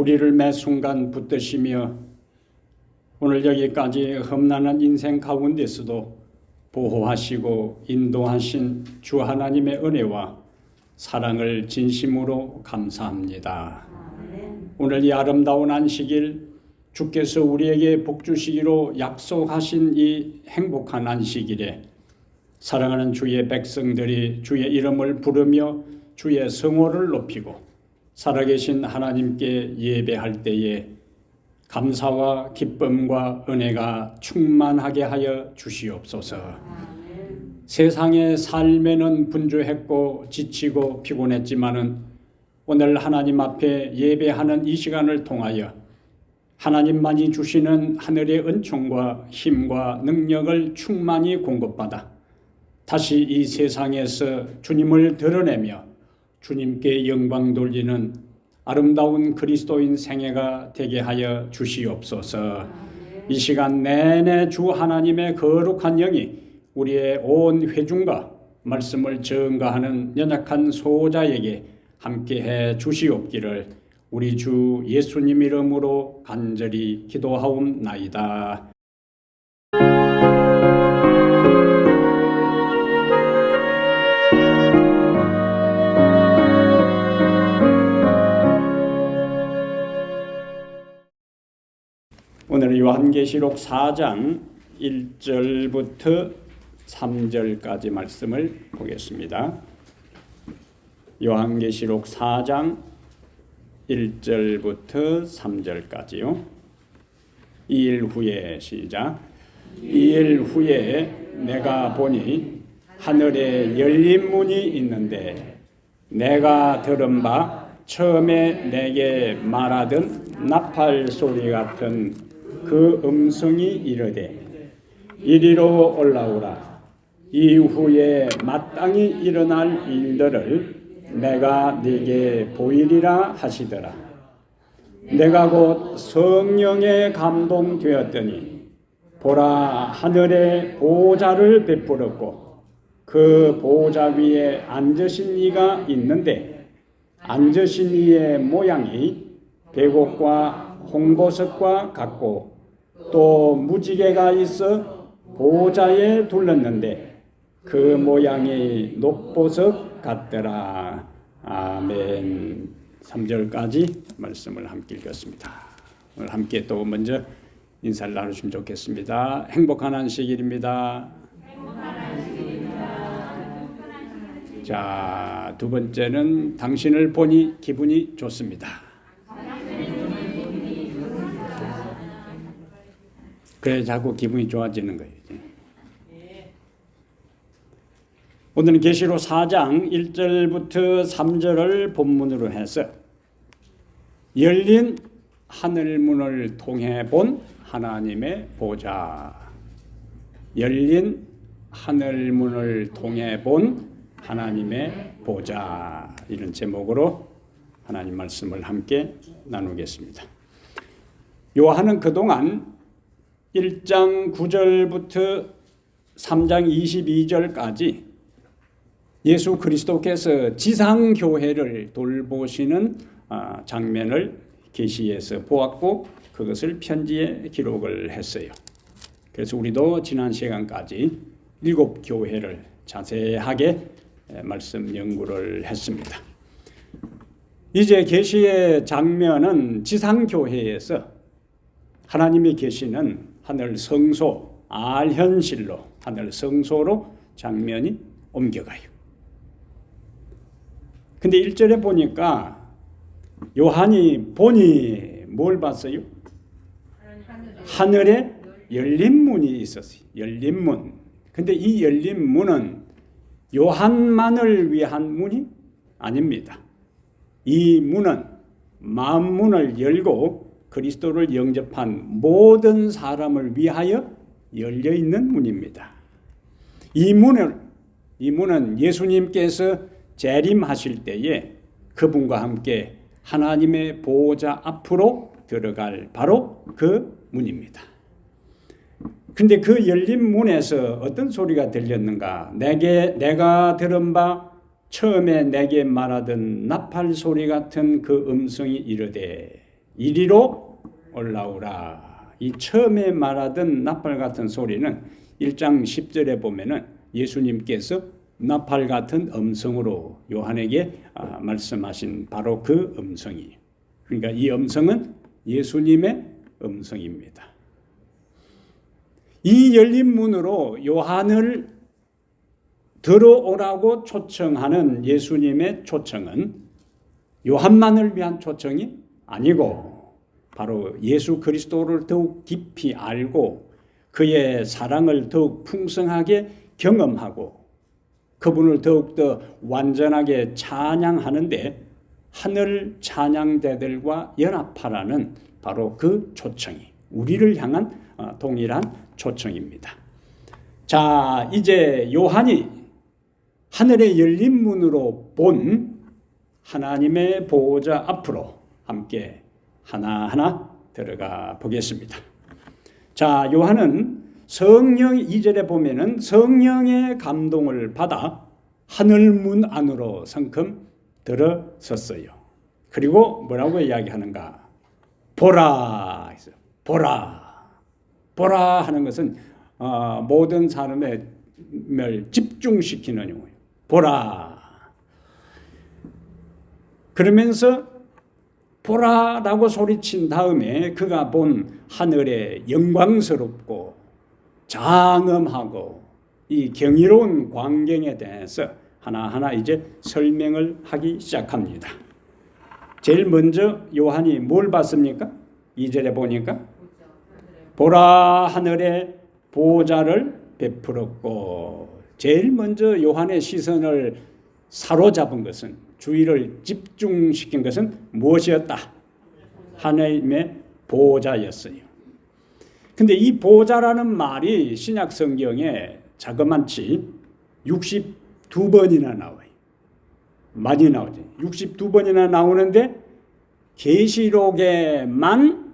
우리를 매 순간 붙드시며 오늘 여기까지 험난한 인생 가운데서도 보호하시고 인도하신 주 하나님의 은혜와 사랑을 진심으로 감사합니다. 오늘 이 아름다운 안식일 주께서 우리에게 복 주시기로 약속하신 이 행복한 안식일에 사랑하는 주의 백성들이 주의 이름을 부르며 주의 성호를 높이고 살아계신 하나님께 예배할 때에 감사와 기쁨과 은혜가 충만하게 하여 주시옵소서. 세상의 삶에는 분주했고 지치고 피곤했지만은 오늘 하나님 앞에 예배하는 이 시간을 통하여 하나님만이 주시는 하늘의 은총과 힘과 능력을 충만히 공급받아 다시 이 세상에서 주님을 드러내며 주님께 영광 돌리는 아름다운 그리스도인 생애가 되게 하여 주시옵소서. 이 시간 내내 주 하나님의 거룩한 영이 우리의 온 회중과 말씀을 증거하는 연약한 소자에게 함께해 주시옵기를 우리 주 예수님 이름으로 간절히 기도하옵나이다. 오늘은 요한계시록 4장 1절부터 3절까지 말씀을 보겠습니다. 요한계시록 4장 1절부터 3절까지요. 2일 후에 시작. 2일 후에 내가 보니 하늘에 열린 문이 있는데 내가 들은 바 처음에 내게 말하던 나팔 소리 같은 그 음성이 이르되 이리로 올라오라. 이후에 마땅히 일어날 일들을 내가 네게 보이리라 하시더라. 내가 곧 성령에 감동되었더니 보라, 하늘에 보좌를 베풀었고 그 보좌 위에 앉으신 이가 있는데 앉으신 이의 모양이 백옥과 홍보석과 같고 또 무지개가 있어 보좌에 둘렀는데 그 모양이 녹보석 같더라. 아멘. 3절까지 말씀을 함께 읽었습니다. 오늘 함께 또 먼저 인사를 나누시면 좋겠습니다. 행복한 안식일입니다. 자, 두 번째는 당신을 보니 기분이 좋습니다. 그래 자꾸 기분이 좋아지는 거예요. 오늘은 계시록 4장 1절부터 3절을 본문으로 해서 열린 하늘문을 통해 본 하나님의 보좌, 열린 하늘문을 통해 본 하나님의 보좌, 이런 제목으로 하나님 말씀을 함께 나누겠습니다. 요한은 그동안 1장 9절부터 3장 22절까지 예수 그리스도께서 지상교회를 돌보시는 장면을 계시에서 보았고 그것을 편지에 기록을 했어요. 그래서 우리도 지난 시간까지 7교회를 자세하게 말씀 연구를 했습니다. 이제 계시의 장면은 지상교회에서 하나님이 계시는 하늘 성소, 알현실로 하늘 성소로 장면이 옮겨가요. 근데 1절에 보니까 요한이 보니 뭘 봤어요? 하늘에 열린 문이 있었어요. 열린 문. 근데 이 열린 문은 요한만을 위한 문이 아닙니다. 이 문은 만문을 열고 그리스도를 영접한 모든 사람을 위하여 열려 있는 문입니다. 이 문은 예수님께서 재림하실 때에 그분과 함께 하나님의 보호자 앞으로 들어갈 바로 그 문입니다. 근데 그 열린 문에서 어떤 소리가 들렸는가? 내가 들은 바 처음에 내게 말하던 나팔 소리 같은 그 음성이 이르되, 이리로 올라오라. 이 처음에 말하던 나팔 같은 소리는 1장 10절에 보면은 예수님께서 나팔 같은 음성으로 요한에게 말씀하신 바로 그 음성이에요. 그러니까 이 음성은 예수님의 음성입니다. 이 열린 문으로 요한을 들어오라고 초청하는 예수님의 초청은 요한만을 위한 초청이 아니고 바로 예수 그리스도를 더욱 깊이 알고 그의 사랑을 더욱 풍성하게 경험하고 그분을 더욱더 완전하게 찬양하는데 하늘 찬양대들과 연합하라는 바로 그 초청이 우리를 향한 동일한 초청입니다. 자, 이제 요한이 하늘의 열린 문으로 본 하나님의 보호자 앞으로 함께 하나하나 들어가 보겠습니다. 자, 요한은 성령 2절에 보면은 성령의 감동을 받아 하늘문 안으로 성큼 들어섰어요. 그리고 뭐라고 이야기하는가? 보라, 보라, 보라 하는 것은 모든 사람의 집중시키는 용어예요. 보라. 그러면서 보라라고 소리친 다음에 그가 본 하늘의 영광스럽고 장엄하고 이 경이로운 광경에 대해서 하나하나 이제 설명을 하기 시작합니다. 제일 먼저 요한이 뭘 봤습니까? 2절에 보니까 보라 하늘의 보호자를 베풀었고 제일 먼저 요한의 시선을 사로잡은 것은 주의를 집중시킨 것은 무엇이었다? 하나님의 보호자였어요. 근데 이 보호자라는 말이 신약 성경에 자그만치 62번이나 나와요. 많이 나오죠. 62번이나 나오는데 계시록에만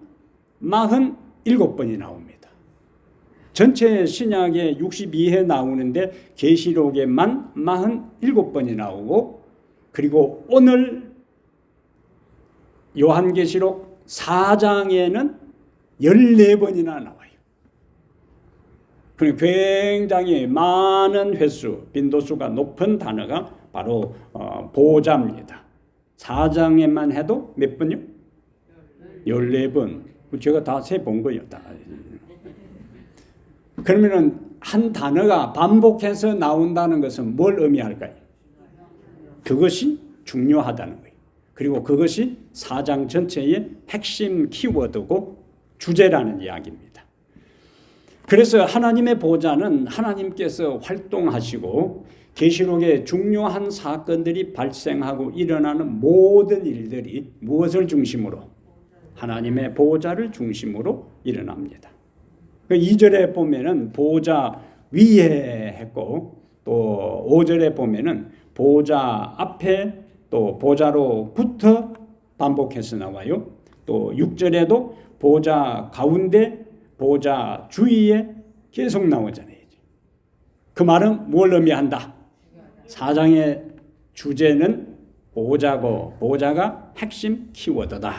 47번이 나옵니다. 전체 신약에 62회 나오는데 계시록에만 47번이 나오고 그리고 오늘 요한계시록 4장에는 14번이나 나와요. 그러니까 굉장히 많은 횟수, 빈도수가 높은 단어가 바로 보호자입니다. 4장에만 해도 몇 번요? 14번. 제가 다 세본 거예요. 다. 그러면은 한 단어가 반복해서 나온다는 것은 뭘 의미할까요? 그것이 중요하다는 거예요. 그리고 그것이 4장 전체의 핵심 키워드고 주제라는 이야기입니다. 그래서 하나님의 보호자는 하나님께서 활동하시고 계시록에 중요한 사건들이 발생하고 일어나는 모든 일들이 무엇을 중심으로? 하나님의 보호자를 중심으로 일어납니다. 2절에 보면은 보호자 위에 했고 또 5절에 보면은 보호자 앞에 또 보호자로부터 반복해서 나와요. 또 6절에도 보호자 가운데 보호자 주위에 계속 나오잖아요. 그 말은 뭘 의미한다? 4장의 주제는 보호자고 보호자가 핵심 키워드다.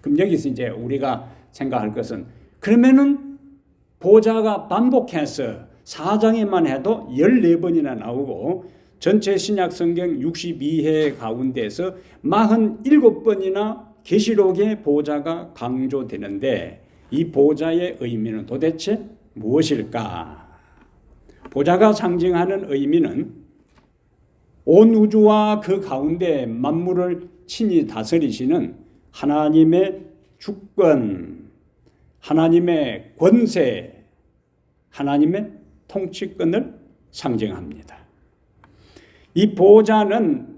그럼 여기서 이제 우리가 생각할 것은 그러면은 보호자가 반복해서 4장에만 해도 14번이나 나오고 전체 신약 성경 62회 가운데서 47번이나 계시록의 보호자가 강조되는데 이 보호자의 의미는 도대체 무엇일까? 보호자가 상징하는 의미는 온 우주와 그 가운데 만물을 친히 다스리시는 하나님의 주권, 하나님의 권세, 하나님의 통치권을 상징합니다. 이 보호자는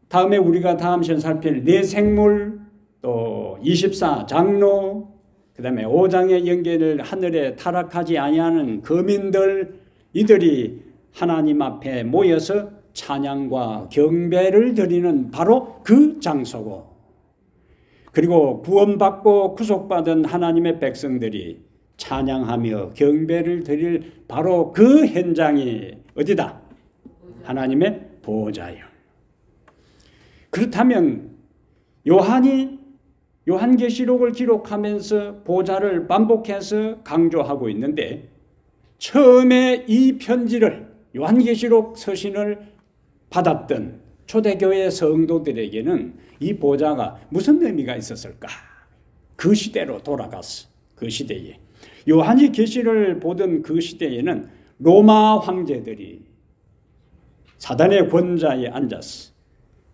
다음에 우리가 다음 시간 살필 네 생물, 또 24장로, 그 다음에 5장의 연계를 하늘에 타락하지 아니하는 거민들, 이들이 하나님 앞에 모여서 찬양과 경배를 드리는 바로 그 장소고, 그리고 구원받고 구속받은 하나님의 백성들이 찬양하며 경배를 드릴 바로 그 현장이 어디다? 하나님의 보호자예요. 그렇다면 요한이 요한계시록을 기록하면서 보좌를 반복해서 강조하고 있는데, 처음에 이 편지를, 요한계시록 서신을 받았던 초대교회 성도들에게는 이 보좌가 무슨 의미가 있었을까? 그 시대로 돌아갔어. 그 시대에 요한이 계시를 보던 그 시대에는 로마 황제들이 사단의 권좌에 앉았어.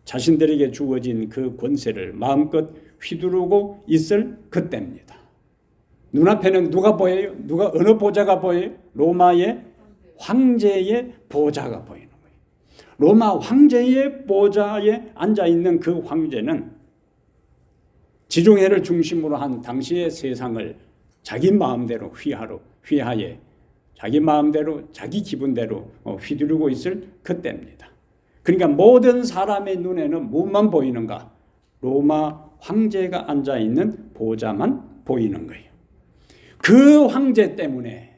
자신들에게 주어진 그 권세를 마음껏 휘두르고 있을 그때입니다. 눈앞에는 누가 보여요? 어느 보좌가 보여요? 로마의 황제의 보좌가 보이는 거예요. 로마 황제의 보좌에 앉아있는 그 황제는 지중해를 중심으로 한 당시의 세상을 자기 마음대로 휘하에 자기 마음대로 자기 기분대로 휘두르고 있을 그때입니다. 그러니까 모든 사람의 눈에는 무엇만 보이는가? 로마 황제가 앉아있는 보좌만 보이는 거예요. 그 황제 때문에,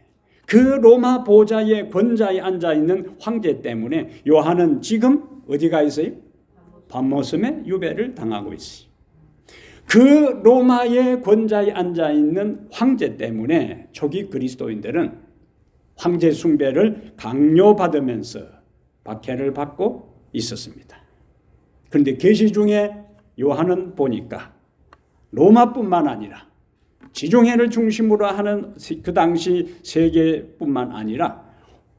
그 로마 보좌의 권좌에 앉아있는 황제 때문에 요한은 지금 어디가 있어요? 밤모섬에 유배를 당하고 있어요. 그 로마의 권좌에 앉아있는 황제 때문에 초기 그리스도인들은 황제 숭배를 강요받으면서 박해를 받고 있었습니다. 그런데 계시 중에 요한은 보니까 로마뿐만 아니라 지중해를 중심으로 하는 그 당시 세계뿐만 아니라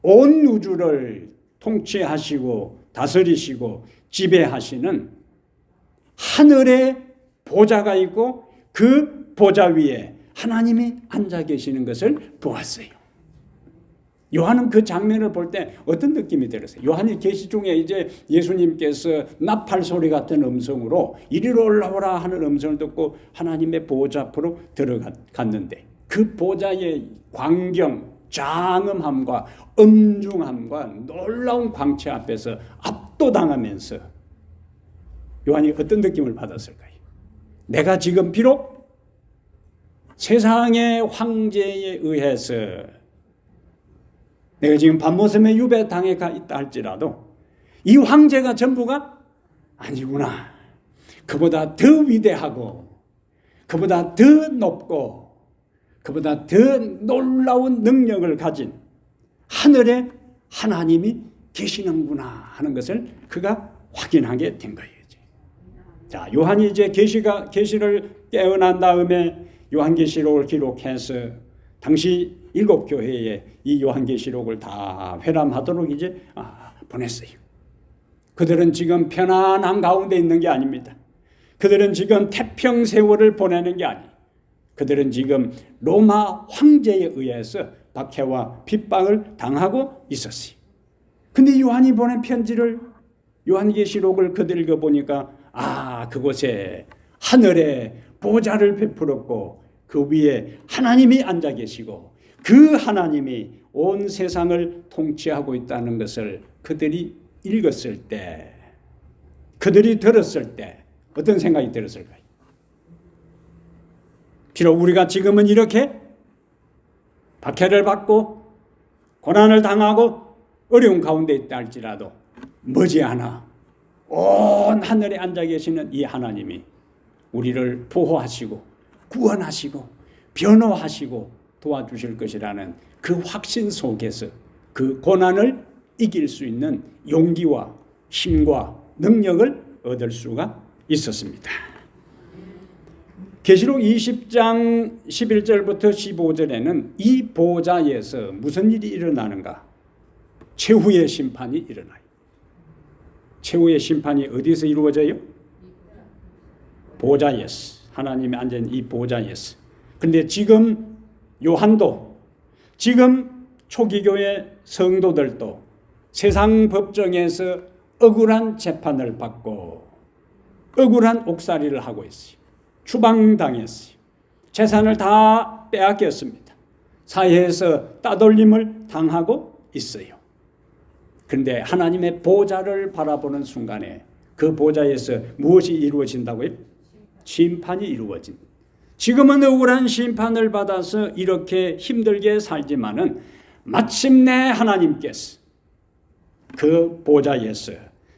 온 우주를 통치하시고 다스리시고 지배하시는 하늘의 보좌가 있고 그 보좌 위에 하나님이 앉아 계시는 것을 보았어요. 요한은 그 장면을 볼 때 어떤 느낌이 들었어요? 요한이 계시 중에 이제 예수님께서 나팔 소리 같은 음성으로 이리로 올라오라 하는 음성을 듣고 하나님의 보좌 앞으로 들어갔는데 그 보좌의 광경, 장엄함과 엄중함과 놀라운 광채 앞에서 압도당하면서 요한이 어떤 느낌을 받았을까요? 내가 지금 비록 세상의 황제에 의해서 내가 지금 밤모섬에 유배당해 있다 할지라도 이 황제가 전부가 아니구나. 그보다 더 위대하고 그보다 더 높고 그보다 더 놀라운 능력을 가진 하늘에 하나님이 계시는구나 하는 것을 그가 확인하게 된 거예요. 자, 요한이 이제 계시를 깨어난 다음에 요한계시록을 기록해서 당시 7교회에 이 요한계시록을 다 회람하도록 이제 보냈어요. 그들은 지금 편안한 가운데 있는 게 아닙니다. 그들은 지금 태평 세월을 보내는 게 아니에요. 그들은 지금 로마 황제에 의해서 박해와 핍박을 당하고 있었어요. 근데 요한이 보낸 편지를 요한계시록을 그들 읽어보니까 그곳에 하늘에 보좌를 베풀었고 그 위에 하나님이 앉아 계시고 그 하나님이 온 세상을 통치하고 있다는 것을 그들이 읽었을 때, 그들이 들었을 때 어떤 생각이 들었을까요? 비록 우리가 지금은 이렇게 박해를 받고 고난을 당하고 어려운 가운데 있다 할지라도 머지않아 온 하늘에 앉아 계시는 이 하나님이 우리를 보호하시고 구원하시고 변호하시고 도와주실 것이라는 그 확신 속에서 그 고난을 이길 수 있는 용기와 힘과 능력을 얻을 수가 있었습니다. 계시록 20장 11절부터 15절에는 이 보좌에서 무슨 일이 일어나는가? 최후의 심판이 일어나요. 최후의 심판이 어디서 이루어져요? 보좌에서. 하나님이 앉은 이 보좌에서. 그런데 지금 요한도, 지금 초기교회 성도들도 세상 법정에서 억울한 재판을 받고 억울한 옥살이를 하고 있어요. 추방당했어요. 재산을 다 빼앗겼습니다. 사회에서 따돌림을 당하고 있어요. 그런데 하나님의 보좌를 바라보는 순간에 그 보좌에서 무엇이 이루어진다고요? 심판이 이루어진. 지금은 억울한 심판을 받아서 이렇게 힘들게 살지만은 마침내 하나님께서 그 보좌에서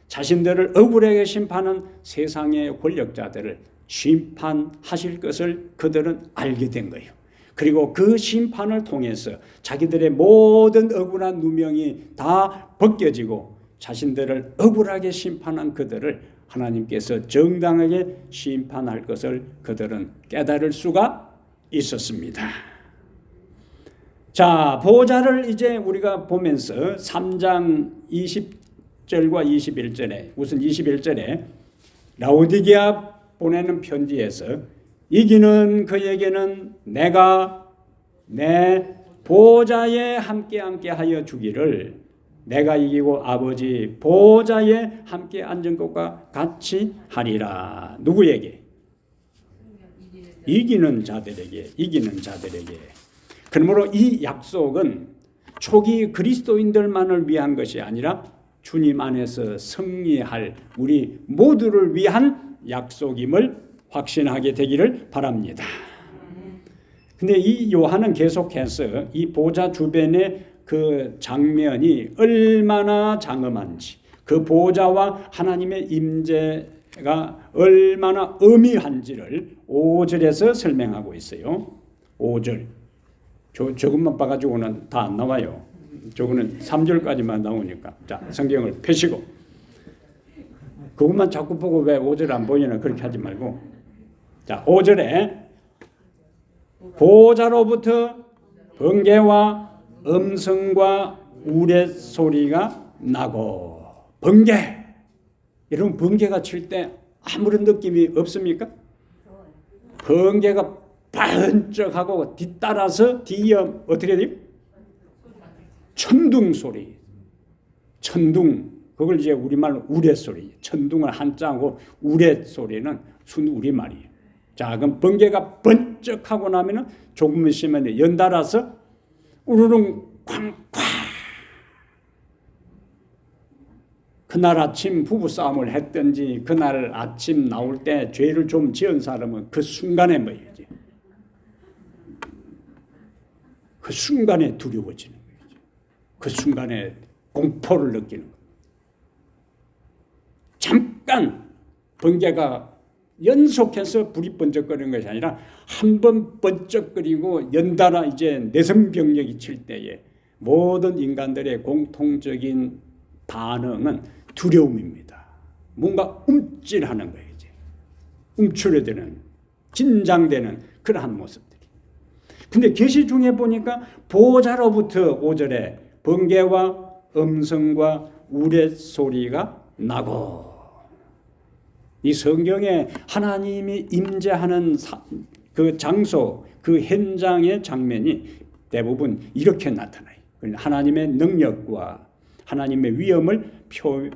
자신들을 억울하게 심판한 세상의 권력자들을 심판하실 것을 그들은 알게 된 거예요. 그리고 그 심판을 통해서 자기들의 모든 억울한 누명이 다 벗겨지고 자신들을 억울하게 심판한 그들을 하나님께서 정당하게 심판할 것을 그들은 깨달을 수가 있었습니다. 자, 보좌를 이제 우리가 보면서 3장 20절과 21절에 우선 21절에 라오디게아 보내는 편지에서 이기는 그에게는 내가 내 보좌에 함께 하여 주기를 내가 이기고 아버지 보좌에 함께 앉은 것과 같이 하리라. 누구에게? 이기는 자들에게. 그러므로 이 약속은 초기 그리스도인들만을 위한 것이 아니라 주님 안에서 승리할 우리 모두를 위한 약속임을 확신하게 되기를 바랍니다. 근데 이 요한은 계속해서 이 보좌 주변의 그 장면이 얼마나 장엄한지, 그 보좌와 하나님의 임재가 얼마나 의미한지를 5절에서 설명하고 있어요. 5절. 저것만 봐가지고는 다 안 나와요. 저거는 3절까지만 나오니까. 자, 성경을 펴시고. 그것만 자꾸 보고 왜 5절 안 보이나 그렇게 하지 말고. 자, 5절에 보좌로부터 번개와 음성과 우레소리가 나고. 번개. 여러분 번개가 칠 때 아무런 느낌이 없습니까? 번개가 반짝하고 뒤따라서 뒤이어 어떻게 돼요? 천둥 소리. 천둥. 그걸 이제 우리말로 우레소리. 천둥을 한자하고 우레소리는 순 우리말이에요. 자, 그럼 번개가 번쩍하고 나면은 조금 있으면 연달아서 우르릉 쾅쾅. 그날 아침 부부싸움을 했든지 그날 아침 나올 때 죄를 좀 지은 사람은 그 순간에 뭐예요? 그 순간에 두려워지는 거죠. 그 순간에 공포를 느끼는 거예요. 잠깐 번개가 연속해서 불이 번쩍거리는 것이 아니라 한 번 번쩍거리고 연달아 이제 내성병력이 칠 때에 모든 인간들의 공통적인 반응은 두려움입니다. 뭔가 움찔하는 거예요. 이제. 움츠러드는, 긴장되는 그러한 모습들이. 근데 계시 중에 보니까 보좌로부터 5절에 번개와 음성과 우레소리가 나고. 이 성경에 하나님이 임재하는 그 장소, 그 현장의 장면이 대부분 이렇게 나타나요. 하나님의 능력과 하나님의 위엄을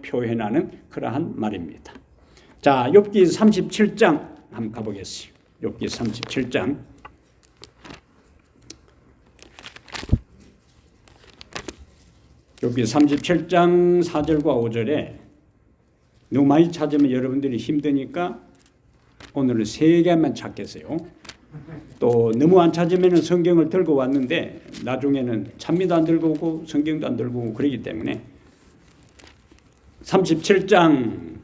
표현하는 그러한 말입니다. 자, 욥기 37장 한번 가보겠습니다. 욥기 37장. 욥기 37장 4절과 5절에 너무 많이 찾으면 여러분들이 힘드니까 오늘은 3개만 찾겠어요. 또 너무 안 찾으면 성경을 들고 왔는데 나중에는 찬미도 안 들고 오고 성경도 안 들고 오고 그러기 때문에 37장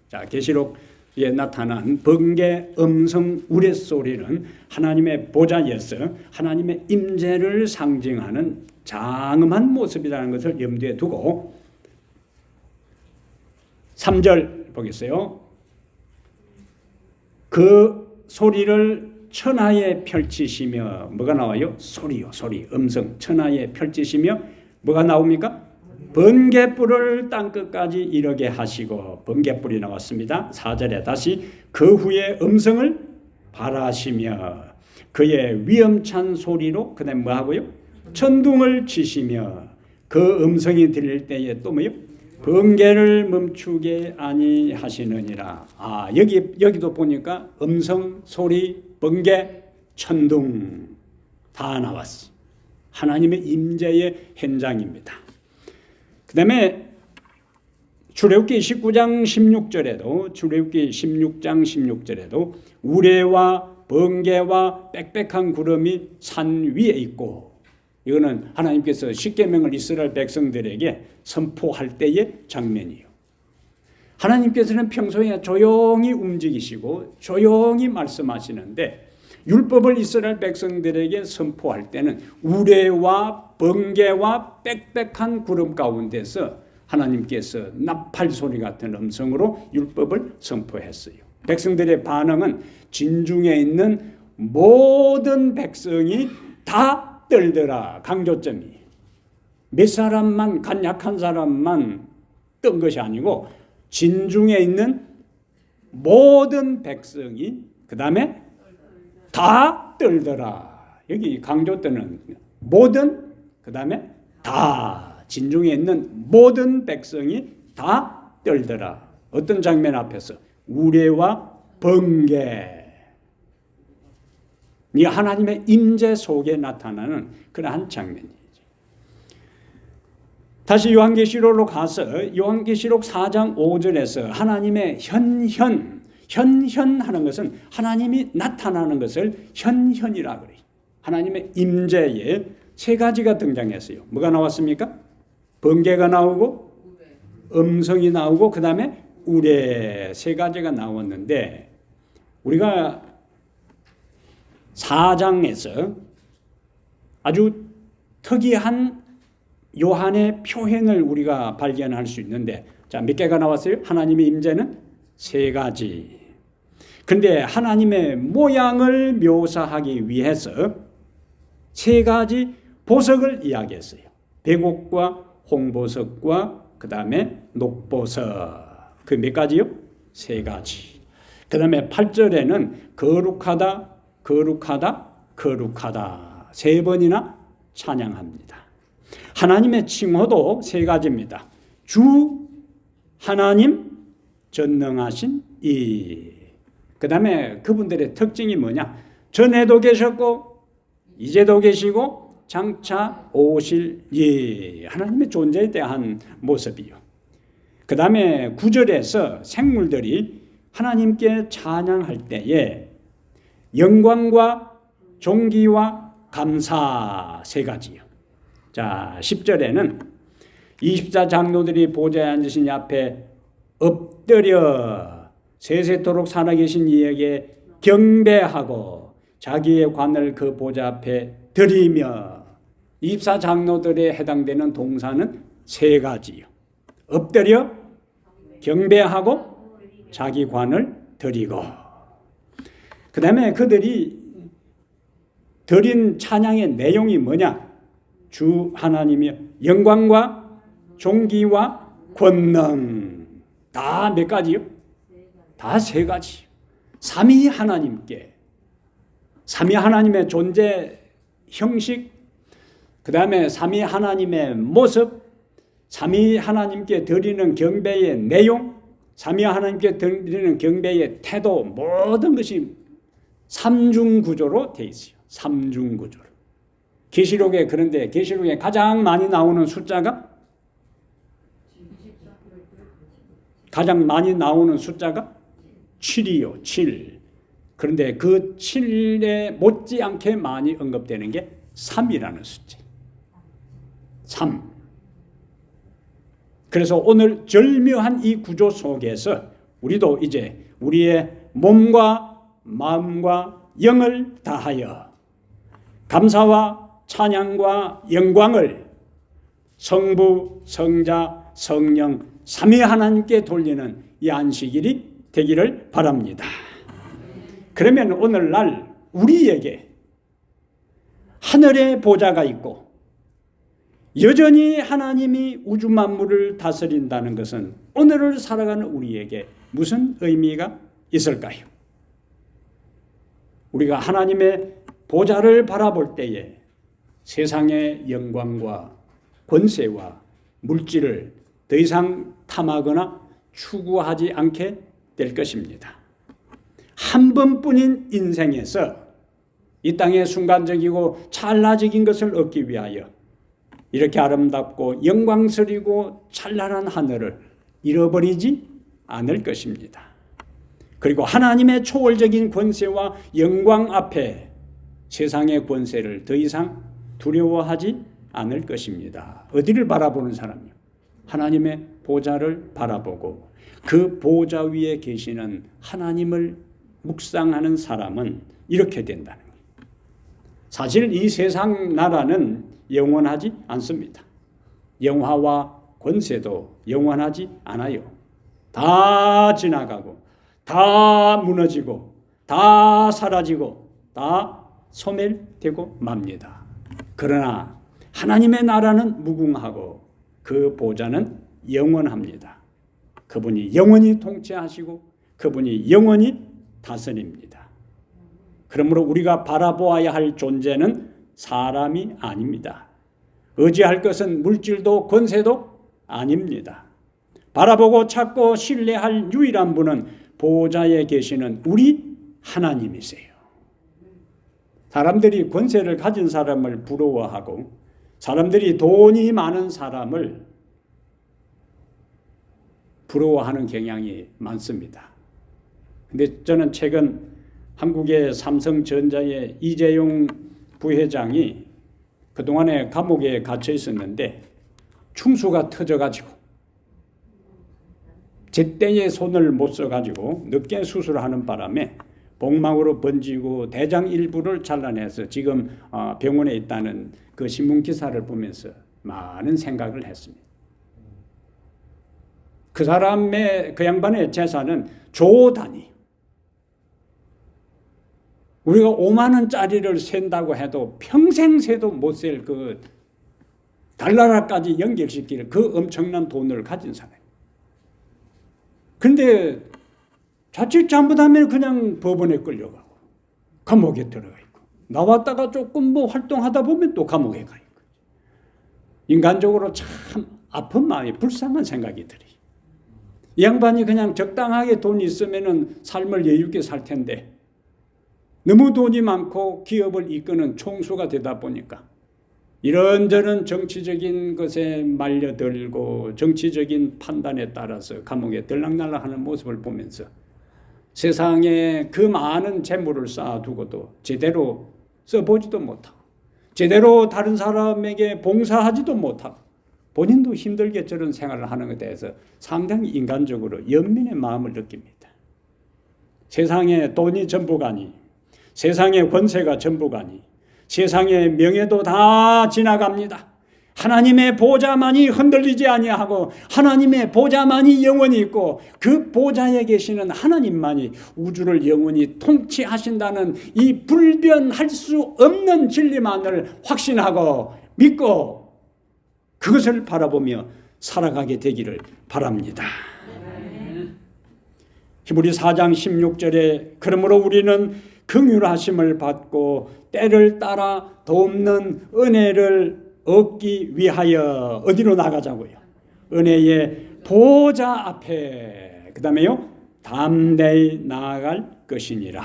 자 계시록에 나타난 번개, 음성, 우레소리는 하나님의 보좌에서 하나님의 임재를 상징하는 장엄한 모습이라는 것을 염두에 두고 3절 보겠어요. 그 소리를 천하에 펼치시며 뭐가 나와요? 소리요. 소리, 음성. 천하에 펼치시며 뭐가 나옵니까? 번개불을 땅끝까지 이르게 하시고 번개불이 나왔습니다. 4절에 다시 그 후에 음성을 발하시며 그의 위엄찬 소리로 그다음 뭐 하고요? 천둥을 치시며 그 음성이 들릴 때에 또 뭐요? 번개를 멈추게 아니하시느니라. 아, 여기도 보니까 음성, 소리, 번개, 천둥 다 나왔어. 하나님의 임재의 현장입니다. 그 다음에 출애굽기 19장 16절에도 출애굽기 16장 16절에도 우레와 번개와 빽빽한 구름이 산 위에 있고 이거는 하나님께서 십계명을 이스라엘 백성들에게 선포할 때의 장면이에요. 하나님께서는 평소에 조용히 움직이시고 조용히 말씀하시는데 율법을 이스라엘 백성들에게 선포할 때는 우레와 번개와 빽빽한 구름 가운데서 하나님께서 나팔 소리 같은 음성으로 율법을 선포했어요. 백성들의 반응은 진중에 있는 모든 백성이 다 떨더라. 강조점이 몇 사람만, 간약한 사람만 뜬 것이 아니고 진중에 있는 모든 백성이 그 다음에 다 떨더라. 여기 강조되는 모든 그 다음에 다, 진중에 있는 모든 백성이 다 떨더라. 어떤 장면 앞에서? 우레와 번개. 이 하나님의 임재 속에 나타나는 그러한 장면이죠. 다시 요한계시록으로 가서 요한계시록 4장 5절에서 하나님의 현현하는 것은 하나님이 나타나는 것을 현현이라 그래요. 하나님의 임재에 세 가지가 등장했어요. 뭐가 나왔습니까? 번개가 나오고 음성이 나오고 그 다음에 우레, 세 가지가 나왔는데 우리가 4장에서 아주 특이한 요한의 표현을 우리가 발견할 수 있는데, 자, 몇 개가 나왔어요? 하나님의 임재는 세 가지. 근데 하나님의 모양을 묘사하기 위해서 세 가지 보석을 이야기했어요. 백옥과 홍보석과 그 다음에 녹보석. 그 몇 가지요? 세 가지. 그 다음에 8절에는 거룩하다, 거룩하다, 거룩하다. 세 번이나 찬양합니다. 하나님의 칭호도 세 가지입니다. 주, 하나님, 전능하신 이. 그 다음에 그분들의 특징이 뭐냐? 전에도 계셨고 이제도 계시고 장차 오실 이. 하나님의 존재에 대한 모습이요. 그 다음에 9절에서 생물들이 하나님께 찬양할 때에 영광과 존귀와 감사 세 가지요. 자, 10절에는 24장로들이 보좌에 앉으신 이 앞에 엎드려 세세토록 살아계신 이에게 경배하고 자기의 관을 그 보좌 앞에 드리며, 24장로들에 해당되는 동사는 세 가지요. 엎드려, 경배하고, 자기 관을 드리고. 그 다음에 그들이 드린 찬양의 내용이 뭐냐? 주 하나님이 영광과 존귀와 권능. 다 몇 가지요? 다 세 가지. 삼위 하나님께, 삼위 하나님의 존재 형식, 그 다음에 삼위 하나님의 모습, 삼위 하나님께 드리는 경배의 내용, 삼위 하나님께 드리는 경배의 태도, 모든 것이 삼중구조로 되어 있어요. 삼중구조로. 계시록에, 그런데 계시록에 가장 많이 나오는 숫자가, 가장 많이 나오는 숫자가 7이요. 7. 그런데 그 7에 못지않게 많이 언급되는 게 3이라는 숫자. 3. 그래서 오늘 절묘한 이 구조 속에서 우리도 이제 우리의 몸과 마음과 영을 다하여 감사와 찬양과 영광을 성부, 성자, 성령 삼위 하나님께 돌리는 이 안식일이 되기를 바랍니다. 그러면 오늘날 우리에게 하늘의 보좌가 있고 여전히 하나님이 우주 만물을 다스린다는 것은 오늘을 살아가는 우리에게 무슨 의미가 있을까요? 우리가 하나님의 보좌를 바라볼 때에 세상의 영광과 권세와 물질을 더 이상 탐하거나 추구하지 않게 될 것입니다. 한 번뿐인 인생에서 이 땅의 순간적이고 찰나적인 것을 얻기 위하여 이렇게 아름답고 영광스러고 찬란한 하늘을 잃어버리지 않을 것입니다. 그리고 하나님의 초월적인 권세와 영광 앞에 세상의 권세를 더 이상 두려워하지 않을 것입니다. 어디를 바라보는 사람이요? 하나님의 보좌를 바라보고 그 보좌 위에 계시는 하나님을 묵상하는 사람은 이렇게 된다는 거예요. 사실 이 세상 나라는 영원하지 않습니다. 영화와 권세도 영원하지 않아요. 다 지나가고 다 무너지고 다 사라지고 다 소멸되고 맙니다. 그러나 하나님의 나라는 무궁하고 그 보좌는 영원합니다. 그분이 영원히 통치하시고 그분이 영원히 다스립니다. 그러므로 우리가 바라보아야 할 존재는 사람이 아닙니다. 의지할 것은 물질도 권세도 아닙니다. 바라보고 찾고 신뢰할 유일한 분은 보좌에 계시는 우리 하나님이세요. 사람들이 권세를 가진 사람을 부러워하고 사람들이 돈이 많은 사람을 부러워하는 경향이 많습니다. 근데 저는 최근 한국의 삼성전자의 이재용 부회장이 그동안에 감옥에 갇혀 있었는데 충수가 터져가지고 제때에 손을 못 써가지고 늦게 수술하는 바람에 복막으로 번지고 대장 일부를 잘라내서 지금 병원에 있다는 그 신문 기사를 보면서 많은 생각을 했습니다. 그 양반의 재산은 조 단위. 우리가 5만 원짜리를 센다고 해도 평생 세도 못 셀 그 달나라까지 연결시킬 그 엄청난 돈을 가진 사람. 근데 자칫 잘못하면 그냥 법원에 끌려가고 감옥에 들어가 있고 나왔다가 조금 뭐 활동하다 보면 또 감옥에 가 있고 인간적으로 참 아픈 마음이 불쌍한 생각이 들어요. 이 양반이 그냥 적당하게 돈이 있으면은 삶을 여유 있게 살 텐데 너무 돈이 많고 기업을 이끄는 총수가 되다 보니까 이런저런 정치적인 것에 말려들고 정치적인 판단에 따라서 감옥에 들락날락하는 모습을 보면서 세상에 그 많은 재물을 쌓아두고도 제대로 써보지도 못하고 제대로 다른 사람에게 봉사하지도 못하고 본인도 힘들게 저런 생활을 하는 것에 대해서 상당히 인간적으로 연민의 마음을 느낍니다. 세상에 돈이 전부가 아니 세상의 권세가 전부가 아니 세상의 명예도 다 지나갑니다. 하나님의 보좌만이 흔들리지 아니하고 하나님의 보좌만이 영원히 있고 그 보좌에 계시는 하나님만이 우주를 영원히 통치하신다는 이 불변할 수 없는 진리만을 확신하고 믿고 그것을 바라보며 살아가게 되기를 바랍니다. 히브리 4장 16절에 그러므로 우리는 긍휼하심을 받고 때를 따라 돕는 은혜를 얻기 위하여 어디로 나가자고요? 은혜의 보좌 앞에 그 다음에요 담대히 나아갈 것이니라.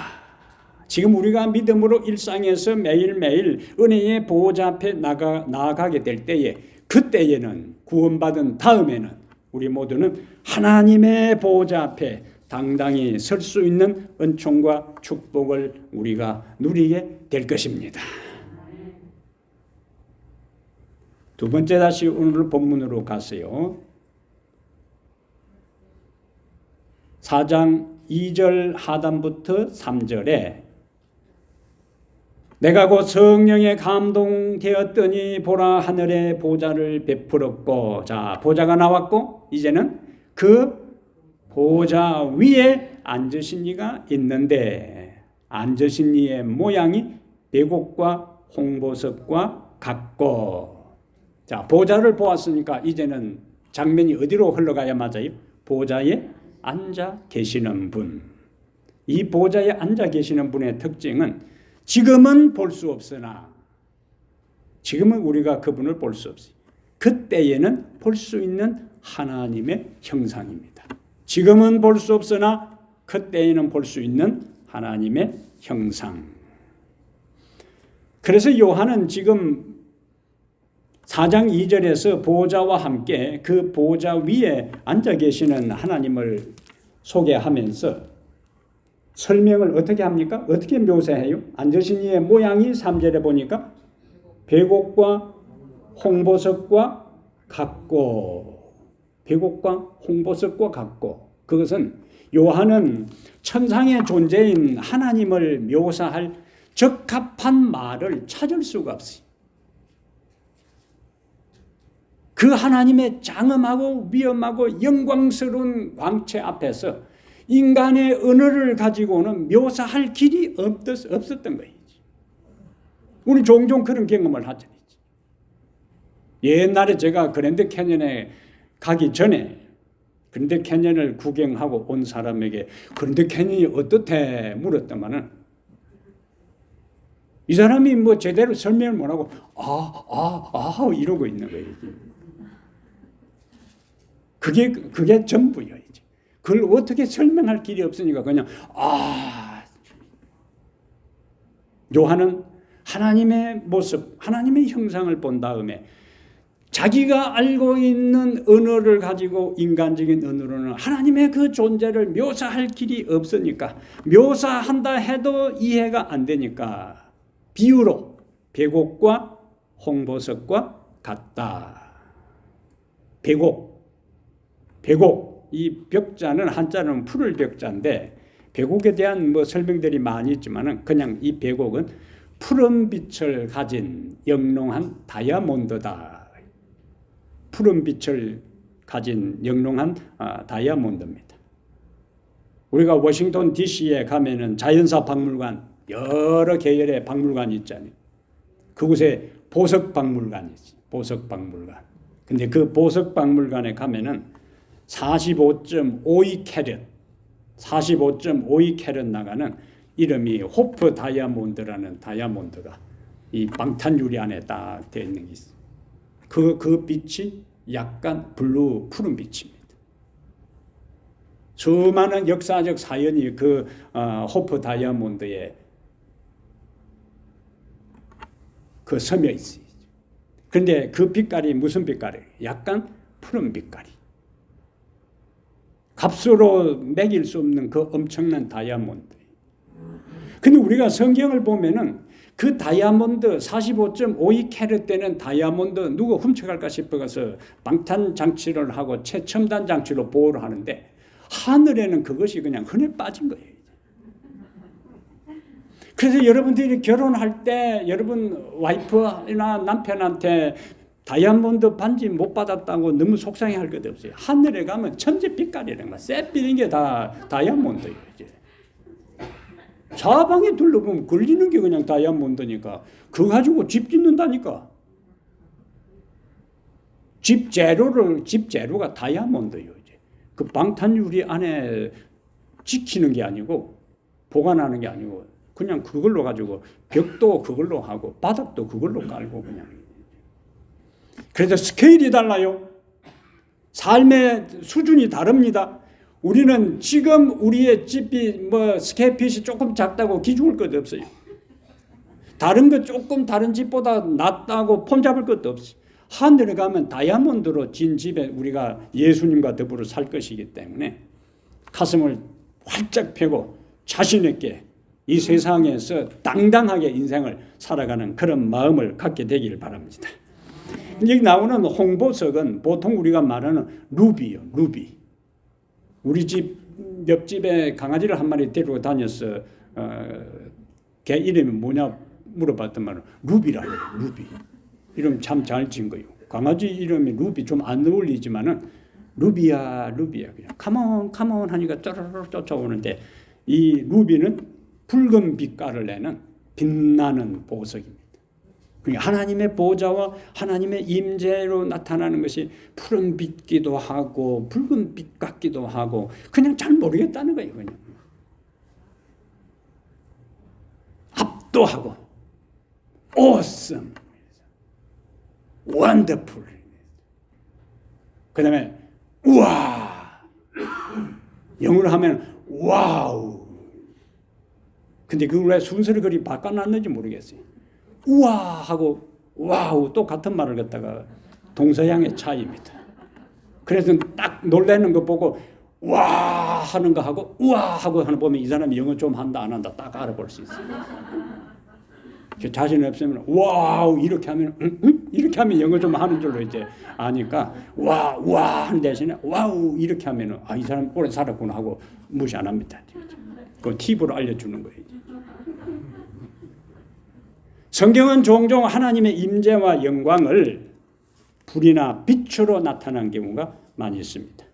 지금 우리가 믿음으로 일상에서 매일매일 은혜의 보좌 앞에 나아가게 될 때에 그때에는 구원받은 다음에는 우리 모두는 하나님의 보좌 앞에 당당히 설 수 있는 은총과 축복을 우리가 누리게 될 것입니다. 두 번째 다시 오늘 본문으로 가세요. 4장 2절 하단부터 3절에 내가 곧 성령에 감동되었더니 보라 하늘의 보좌를 베풀었고 자 보좌가 나왔고 이제는 그 보좌 위에 앉으신 이가 있는데 앉으신 이의 모양이 배곡과 홍보석과 같고 자 보좌를 보았으니까 이제는 장면이 어디로 흘러가야 맞아요? 보좌에 앉아 계시는 분. 이 보좌에 앉아 계시는 분의 특징은 지금은 볼 수 없으나 지금은 우리가 그분을 볼 수 없어요. 그때에는 볼 수 있는 하나님의 형상입니다. 지금은 볼 수 없으나 그때에는 볼 수 있는 하나님의 형상. 그래서 요한은 지금 4장 2절에서 보좌와 함께 그 보좌 위에 앉아 계시는 하나님을 소개하면서 설명을 어떻게 합니까? 어떻게 묘사해요? 앉으신 이의 모양이 3절에 보니까 배곡과 홍보석과 같고 백옥과 홍보석과 같고, 그것은 요한은 천상의 존재인 하나님을 묘사할 적합한 말을 찾을 수가 없어요. 그 하나님의 장엄하고 위엄하고 영광스러운 광채 앞에서 인간의 언어를 가지고는 묘사할 길이 없었던 거예요. 우리 종종 그런 경험을 하잖아요. 옛날에 제가 그랜드 캐년에 가기 전에 그랜드 캐년을 구경하고 온 사람에게 그랜드 캐년이 어떻대 물었더만은 이 사람이 뭐 제대로 설명을 못하고 이러고 있는 거예요. 그게 전부예요. 이제. 그걸 어떻게 설명할 길이 없으니까 그냥 요한은 하나님의 모습, 하나님의 형상을 본 다음에 자기가 알고 있는 언어를 가지고 인간적인 언어로는 하나님의 그 존재를 묘사할 길이 없으니까 묘사한다 해도 이해가 안 되니까 비유로 백옥과 홍보석과 같다. 백옥, 이 벽자는 한자는 푸를 벽자인데 백옥에 대한 뭐 설명들이 많이 있지만은 그냥 이 백옥은 푸른 빛을 가진 영롱한 다이아몬드다. 푸른 빛을 가진 영롱한 다이아몬드입니다. 우리가 워싱턴 DC에 가면은 자연사 박물관 여러 계열의 박물관이 있잖아요. 그곳에 보석 박물관이 있어요. 보석 박물관. 근데 그 보석 박물관에 가면은 45.52 캐럿 나가는 이름이 호프 다이아몬드라는 다이아몬드가 이 방탄유리 안에 딱 되어 있는 게 있어요. 그 빛이 약간 블루 푸른 빛입니다. 수많은 역사적 사연이 그 호프 다이아몬드에 그 섬여 있어요. 그런데 그 빛깔이 무슨 빛깔이에요? 약간 푸른 빛깔이. 값으로 매길 수 없는 그 엄청난 다이아몬드. 근데 우리가 성경을 보면은 그 다이아몬드 45.52 캐럿 되는 다이아몬드 누가 훔쳐갈까 싶어서 방탄 장치를 하고 최첨단 장치로 보호를 하는데 하늘에는 그것이 그냥 흔해 빠진 거예요. 그래서 여러분들이 결혼할 때 여러분 와이프나 남편한테 다이아몬드 반지 못 받았다고 너무 속상해할 것 없어요. 하늘에 가면 천재 빛깔이라는 거, 쌔비린 게 다 다이아몬드예요. 이제. 사방에 둘러보면 걸리는 게 그냥 다이아몬드니까 그거 가지고 집 짓는다니까. 집 재료가 다이아몬드예요. 이제. 그 방탄유리 안에 지키는 게 아니고 보관하는 게 아니고 그냥 그걸로 가지고 벽도 그걸로 하고 바닥도 그걸로 깔고 그냥. 그래서 스케일이 달라요. 삶의 수준이 다릅니다. 우리는 지금 우리의 집이 뭐 스케일핏이 조금 작다고 기죽을 것도 없어요. 다른 거 조금 다른 집보다 낫다고 폼잡을 것도 없어요. 하늘에 가면 다이아몬드로 진 집에 우리가 예수님과 더불어 살 것이기 때문에 가슴을 활짝 펴고 자신 있게 이 세상에서 당당하게 인생을 살아가는 그런 마음을 갖게 되기를 바랍니다. 여기 나오는 홍보석은 보통 우리가 말하는 루비요, 루비. 우리 집 옆집에 강아지를 한 마리 데리고 다녀서 걔 이름이 뭐냐 물어봤더만 루비라고 해요. 루비. 이름 참 잘 지은 거예요. 강아지 이름이 루비 좀 안 어울리지만은 루비야 그냥 카몬 하니까 쪼르르 쫓아오는데 이 루비는 붉은 빛깔을 내는 빛나는 보석입니다. 그러니까 하나님의 보좌와 하나님의 임재로 나타나는 것이 푸른 빛기도 하고 붉은 빛 같기도 하고 그냥 잘 모르겠다는 거예요. 그냥 압도하고 awesome, wonderful. 그 다음에 우와, 영어로 하면 와우. 근데 그걸 왜 순서를 그리 바꿔놨는지 모르겠어요. 우와 하고 와우 또 같은 말을 갖다가 동서양의 차이입니다. 그래서 딱 놀라는 거 보고 와 하는 거 하고 우와 하고 하는 거 보면 이 사람이 영어 좀 한다 안 한다 딱 알아볼 수 있어요. 자신 없으면 와우 이렇게 하면 이렇게 하면 영어 좀 하는 줄로 이제 아니까 와 하는 대신에 와우 이렇게 하면은 이 사람 오래 살았구나 하고 무시 안 합니다. 그 팁으로 알려주는 거예요. 성경은 종종 하나님의 임재와 영광을 불이나 빛으로 나타난 경우가 많이 있습니다.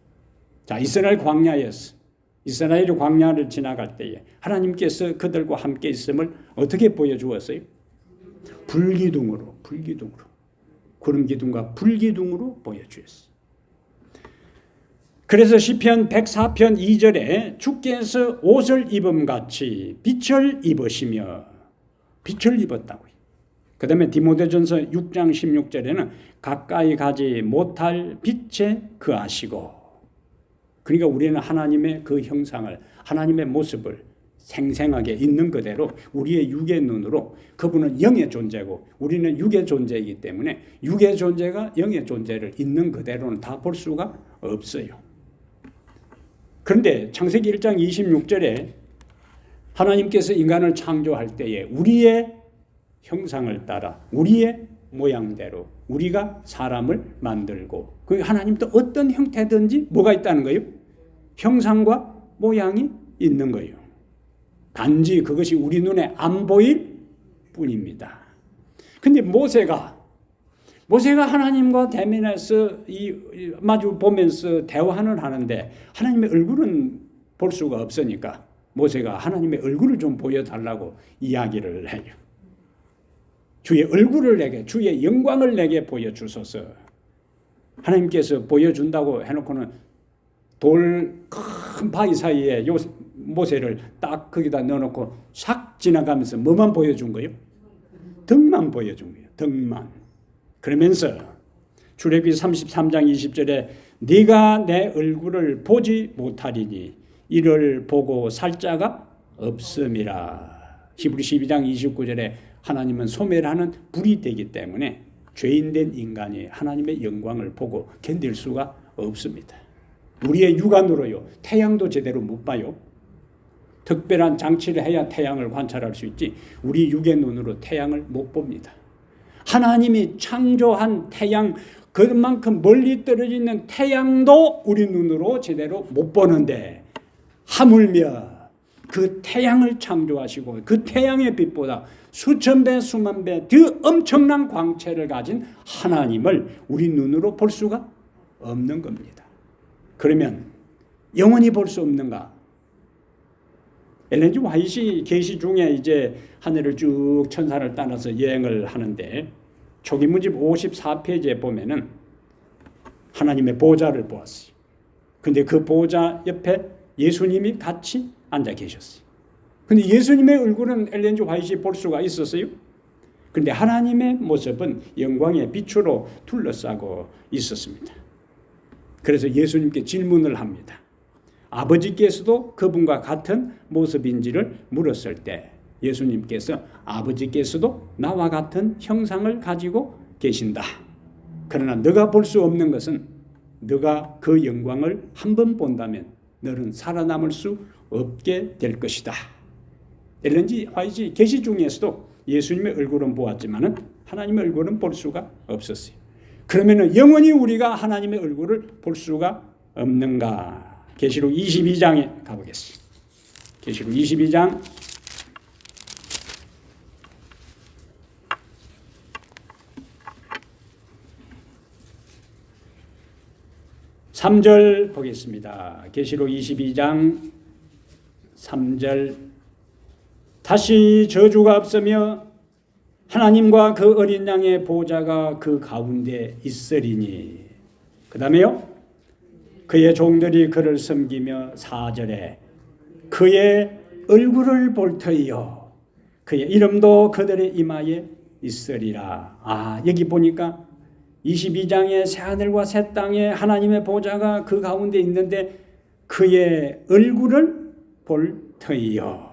자, 이스라엘 광야에서 이스라엘이 광야를 지나갈 때에 하나님께서 그들과 함께 있음을 어떻게 보여주었어요? 불기둥으로 구름기둥과 불기둥으로 보여주었어요. 그래서 시편 104편 2절에 주께서 옷을 입음같이 빛을 입으시며 빛을 입었다고요. 그 다음에 디모데전서 6장 16절에는 가까이 가지 못할 빛에 거하시고, 그러니까 우리는 하나님의 그 형상을, 하나님의 모습을 생생하게 있는 그대로 우리의 육의 눈으로, 그분은 영의 존재고 우리는 육의 존재이기 때문에 육의 존재가 영의 존재를 있는 그대로는 다 볼 수가 없어요. 그런데 창세기 1장 26절에 하나님께서 인간을 창조할 때에 우리의 형상을 따라 우리의 모양대로 우리가 사람을 만들고, 그 하나님도 어떤 형태든지 뭐가 있다는 거예요? 형상과 모양이 있는 거예요. 단지 그것이 우리 눈에 안 보일 뿐입니다. 근데 모세가 하나님과 대면해서 마주 보면서 대화를 하는데 하나님의 얼굴은 볼 수가 없으니까 모세가 하나님의 얼굴을 좀 보여달라고 이야기를 해요. 주의 얼굴을 내게, 주의 영광을 내게 보여주소서. 하나님께서 보여준다고 해놓고는 돌 큰 바위 사이에 모세를 딱 거기다 넣어놓고 싹 지나가면서 뭐만 보여준 거예요? 등만 보여준 거예요. 등만. 그러면서 출애굽기 33장 20절에 네가 내 얼굴을 보지 못하리니 이를 보고 살 자가 없음이라. 히브리 12장 29절에 하나님은 소멸하는 불이 되기 때문에 죄인된 인간이 하나님의 영광을 보고 견딜 수가 없습니다. 우리의 육안으로요, 태양도 제대로 못 봐요. 특별한 장치를 해야 태양을 관찰할 수 있지 우리 육의 눈으로 태양을 못 봅니다. 하나님이 창조한 태양, 그만큼 멀리 떨어져 있는 태양도 우리 눈으로 제대로 못 보는데 하물며 그 태양을 창조하시고 그 태양의 빛보다 수천 배 수만 배 더 엄청난 광채를 가진 하나님을 우리 눈으로 볼 수가 없는 겁니다. 그러면 영원히 볼 수 없는가? 엘렌 G 화이트 계시 중에 이제 하늘을 쭉 천사를 따라서 여행을 하는데 초기문집 54페이지에 보면은 하나님의 보좌를 보았어요. 근데 그 보좌 옆에 예수님이 같이 앉아 계셨어요. 근데 예수님의 얼굴은 엘렌 G 화이트가 볼 수가 있었어요. 그런데 하나님의 모습은 영광의 빛으로 둘러싸고 있었습니다. 그래서 예수님께 질문을 합니다. 아버지께서도 그분과 같은 모습인지를 물었을 때 예수님께서 아버지께서도 나와 같은 형상을 가지고 계신다. 그러나 너가 볼 수 없는 것은 너가 그 영광을 한 번 본다면 너는 살아남을 수 없게 될 것이다. 엘렌 G 화이트 계시 중에서도 예수님의 얼굴은 보았지만은 하나님의 얼굴은 볼 수가 없었어요. 그러면은 영원히 우리가 하나님의 얼굴을 볼 수가 없는가? 계시록 22장에 가보겠습니다. 계시록 22장 3절 보겠습니다. 계시록 22장 3절 다시 저주가 없으며 하나님과 그 어린 양의 보좌가 그 가운데 있으리니. 그 다음에요. 그의 종들이 그를 섬기며 4절에 그의 얼굴을 볼 터이요 그의 이름도 그들의 이마에 있으리라. 여기 보니까 22장의 새하늘과 새 땅에 하나님의 보좌가 그 가운데 있는데 그의 얼굴을 볼 터이요.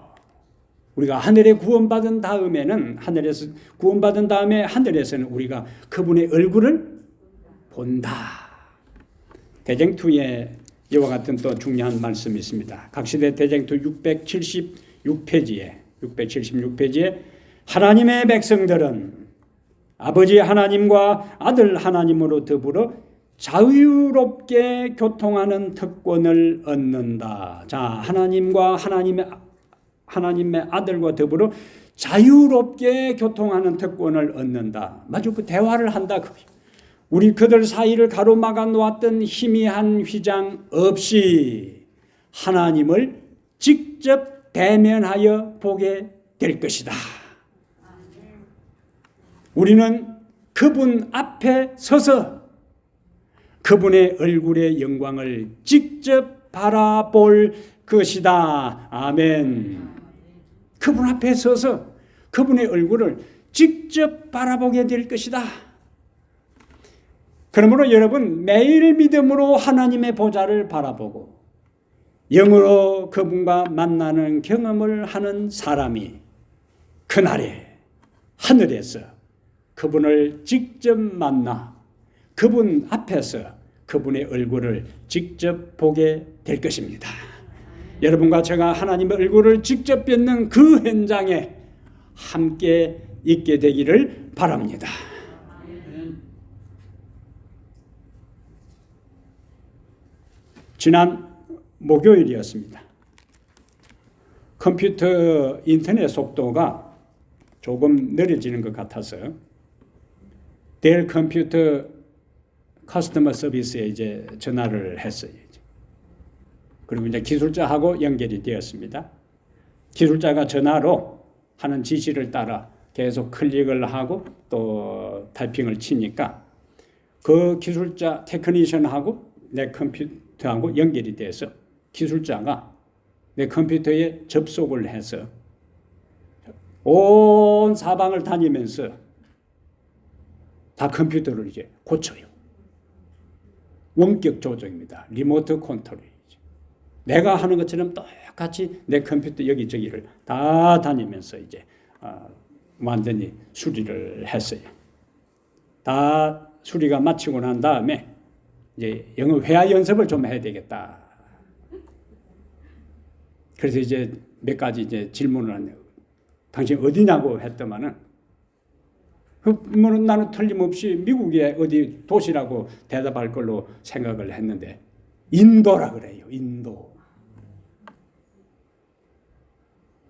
우리가 하늘에 구원받은 다음에는 하늘에서 구원받은 다음에 하늘에서는 우리가 그분의 얼굴을 본다. 대쟁투에 이와 같은 또 중요한 말씀이 있습니다. 각시대 대쟁투 676페이지에 하나님의 백성들은 아버지 하나님과 아들 하나님으로 더불어 자유롭게 교통하는 특권을 얻는다. 자, 하나님과 하나님의 아들과 더불어 자유롭게 교통하는 특권을 얻는다. 마주 그 대화를 한다. 우리 그들 사이를 가로막아 놓았던 희미한 휘장 없이 하나님을 직접 대면하여 보게 될 것이다. 우리는 그분 앞에 서서 그분의 얼굴의 영광을 직접 바라볼 것이다. 아멘. 그분 앞에 서서 그분의 얼굴을 직접 바라보게 될 것이다. 그러므로 여러분 매일 믿음으로 하나님의 보좌를 바라보고 영으로 그분과 만나는 경험을 하는 사람이 그날에 하늘에서 그분을 직접 만나 그분 앞에서 그분의 얼굴을 직접 보게 될 것입니다. 여러분과 제가 하나님의 얼굴을 직접 뵙는 그 현장에 함께 있게 되기를 바랍니다. 지난 목요일이었습니다. 컴퓨터 인터넷 속도가 조금 느려지는 것 같아서 델 컴퓨터 커스터머 서비스에 이제 전화를 했어요. 그리고 이제 기술자하고 연결이 되었습니다. 기술자가 전화로 하는 지시를 따라 계속 클릭을 하고 또 타이핑을 치니까 그 기술자 테크니션하고 내 컴퓨터하고 연결이 돼서 기술자가 내 컴퓨터에 접속을 해서 온 사방을 다니면서 다 컴퓨터를 이제 고쳐요. 원격 조정입니다. 리모트 컨트롤이죠. 내가 하는 것처럼 똑같이 내 컴퓨터 여기저기를 다 다니면서 이제 완전히 수리를 했어요. 다 수리가 마치고 난 다음에 이제 영어 회화 연습을 좀 해야 되겠다. 그래서 이제 몇 가지 이제 질문을 하네요. 당신 어디냐고 했더만은 나는 틀림없이 미국의 어디 도시라고 대답할 걸로 생각을 했는데 인도라 그래요.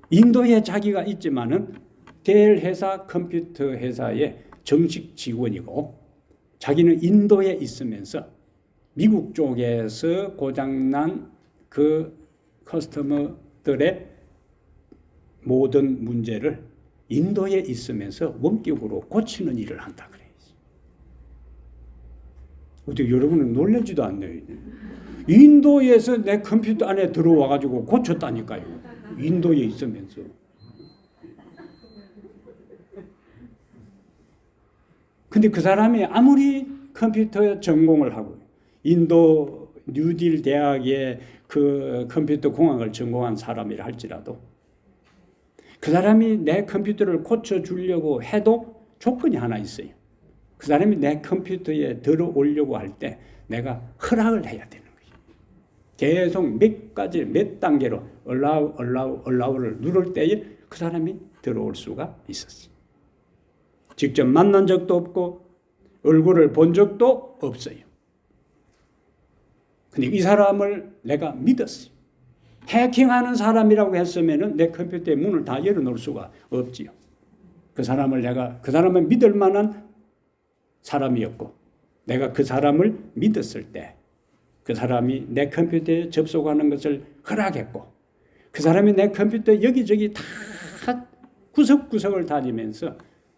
인도에 자기가 있지만은 델 회사 컴퓨터 회사의 정식 직원이고 자기는 인도에 있으면서 미국 쪽에서 고장난 그 커스터머들의 모든 문제를 인도에 있으면서 원격으로 고치는 일을 한다 그래요. 어떻게 여러분은 놀라지도 않네요. 인도에서 내 컴퓨터 안에 들어와 가지고 고쳤다니까요. 인도에 있으면서. 근데 그 사람이 아무리 컴퓨터 전공을 하고 인도 뉴딜 대학의 그 컴퓨터 공학을 전공한 사람이라 할지라도 그 사람이 내 컴퓨터를 고쳐주려고 해도 조건이 하나 있어요. 그 사람이 내 컴퓨터에 들어오려고 할 때 내가 허락을 해야 되는 거예요. 계속 몇 단계로 allow를 누를 때에 그 사람이 들어올 수가 있었어요. 직접 만난 적도 없고 얼굴을 본 적도 없어요. 근데 이 사람을 내가 믿었어요. 해킹하는 사람이라고 했으면은 내 컴퓨터의 문을 다 열어놓을 수가 없지요. 그 사람을 믿을 만한 사람이었고, 내가 그 사람을 믿었을 때, 그 사람이 내 컴퓨터에 접속하는 것을 허락했고, 그 사람이 내 컴퓨터 여기저기 다 구석구석을 다니면서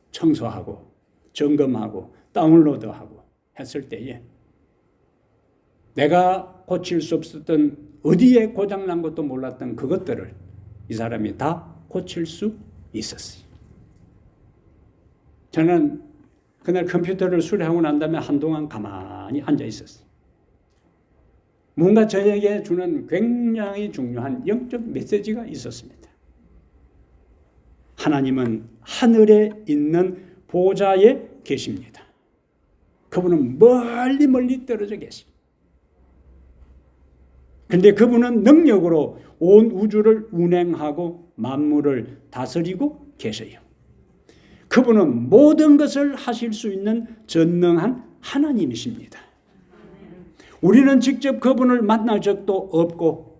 청소하고, 점검하고, 다운로드하고 했을 때에, 내가 고칠 수 없었던 어디에 고장난 것도 몰랐던 그것들을 이 사람이 다 고칠 수 있었어요. 저는 그날 컴퓨터를 수리하고 난 다음에 한동안 가만히 앉아 있었어요. 뭔가 저에게 주는 굉장히 중요한 영적 메시지가 있었습니다. 하나님은 하늘에 있는 보좌에 계십니다. 그분은 멀리 떨어져 계십니다. 그런데 그분은 능력으로 온 우주를 운행하고 만물을 다스리고 계세요. 그분은 모든 것을 하실 수 있는 전능한 하나님이십니다. 우리는 직접 그분을 만날 적도 없고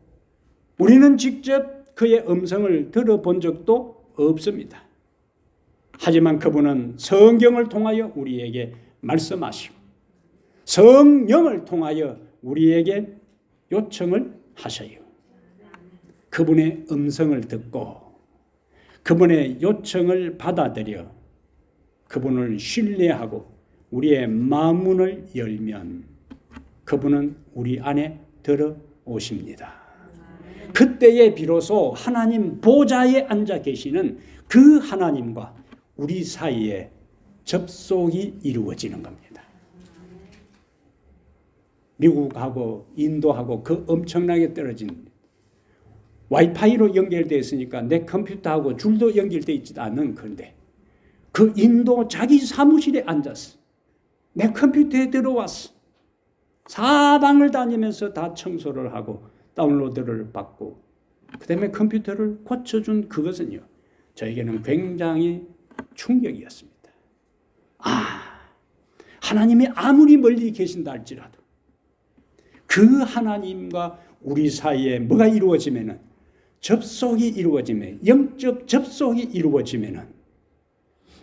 우리는 직접 그의 음성을 들어본 적도 없습니다. 하지만 그분은 성경을 통하여 우리에게 말씀하시고 성령을 통하여 우리에게 요청을 하셔요. 그분의 음성을 듣고 그분의 요청을 받아들여 그분을 신뢰하고 우리의 마음문을 열면 그분은 우리 안에 들어오십니다. 그때에 비로소 하나님 보좌에 앉아 계시는 그 하나님과 우리 사이에 접속이 이루어지는 겁니다. 미국하고 인도하고 그 엄청나게 떨어진 와이파이로 연결되어 있으니까 내 컴퓨터하고 줄도 연결되어 있지도 않은 건데 그 인도 자기 사무실에 앉았어. 내 컴퓨터에 들어왔어. 사방을 다니면서 다 청소를 하고 다운로드를 받고 그 다음에 컴퓨터를 고쳐준 그것은요. 저에게는 굉장히 충격이었습니다. 하나님이 아무리 멀리 계신다 할지라도 그 하나님과 우리 사이에 뭐가 이루어지면은 접속이 이루어지면 영적 접속이 이루어지면은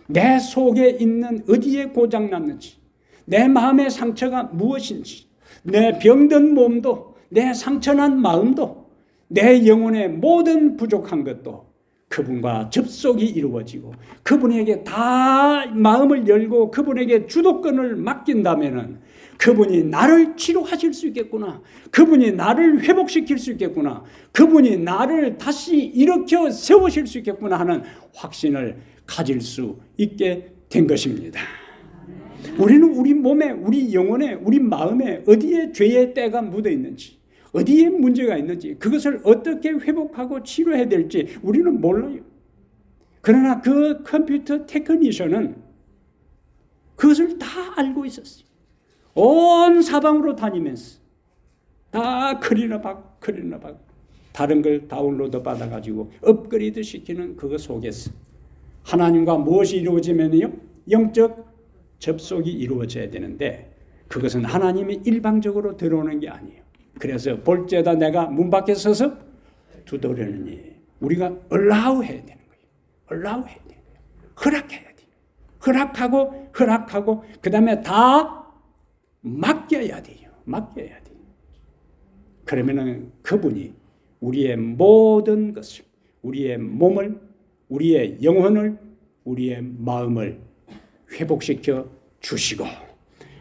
내 속에 있는 어디에 고장났는지 내 마음의 상처가 무엇인지 내 병든 몸도 내 상처난 마음도 내 영혼의 모든 부족한 것도 그분과 접속이 이루어지고 그분에게 다 마음을 열고 그분에게 주도권을 맡긴다면은 그분이 나를 치료하실 수 있겠구나. 그분이 나를 회복시킬 수 있겠구나. 그분이 나를 다시 일으켜 세우실 수 있겠구나 하는 확신을 가질 수 있게 된 것입니다. 우리는 우리 몸에, 우리 영혼에, 우리 마음에 어디에 죄의 때가 묻어 있는지, 어디에 문제가 있는지, 그것을 어떻게 회복하고 치료해야 될지 우리는 몰라요. 그러나 그 컴퓨터 테크니션은 그것을 다 알고 있었어요. 온 사방으로 다니면서 다 크리너 박 다른 걸 다운로드 받아가지고 업그레이드 시키는 그거 속에서 하나님과 무엇이 이루어지면요? 영적 접속이 이루어져야 되는데 그것은 하나님이 일방적으로 들어오는 게 아니에요. 그래서 볼지어다 내가 문 밖에 서서 두드리느니 우리가 allow 해야 되는 거예요. allow 해야 돼요. 허락해야 돼요. 허락하고 그 다음에 다 맡겨야 돼요. 맡겨야 돼요. 그러면은 그분이 우리의 모든 것을, 우리의 몸을, 우리의 영혼을, 우리의 마음을 회복시켜 주시고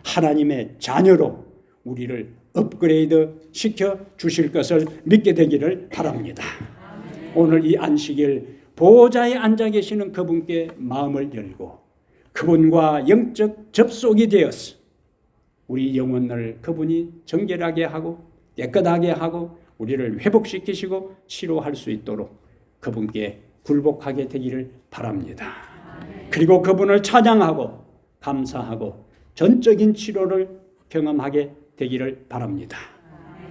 하나님의 자녀로 우리를 업그레이드 시켜 주실 것을 믿게 되기를 바랍니다. 오늘 이 안식일 보좌에 앉아 계시는 그분께 마음을 열고 그분과 영적 접속이 되어서 우리 영혼을 그분이 정결하게 하고 깨끗하게 하고 우리를 회복시키시고 치료할 수 있도록 그분께 굴복하게 되기를 바랍니다. 그리고 그분을 찬양하고 감사하고 전적인 치료를 경험하게 되기를 바랍니다.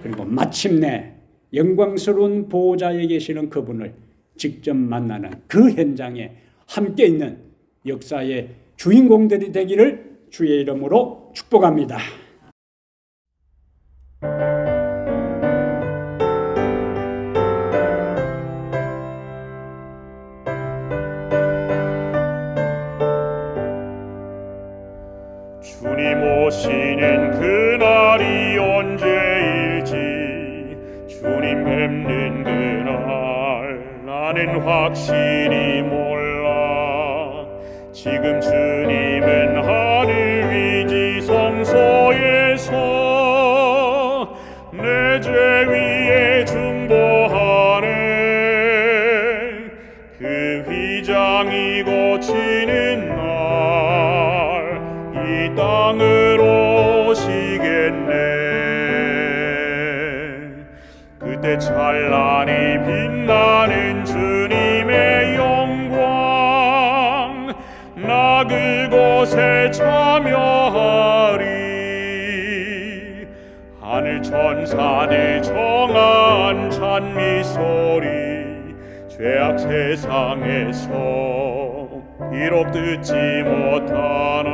그리고 마침내 영광스러운 보호자에 계시는 그분을 직접 만나는 그 현장에 함께 있는 역사의 주인공들이 되기를 주의 이름으로 축복합니다. 주님 오시는 그날이 언제일지 주님 뵙는 그날 나는 확실히 몰라. 지금 주님은 하늘 위지 성소에서 내 죄 위에 중보하네. 그 휘장이 고치는 날 이 땅으로 오시겠네. 그때 찬란히 빛나는 주님의 영광 나 그곳에 참여하리. 하늘 천사들 청한 찬미 소리 죄악 세상에서 비록 듣지 못하나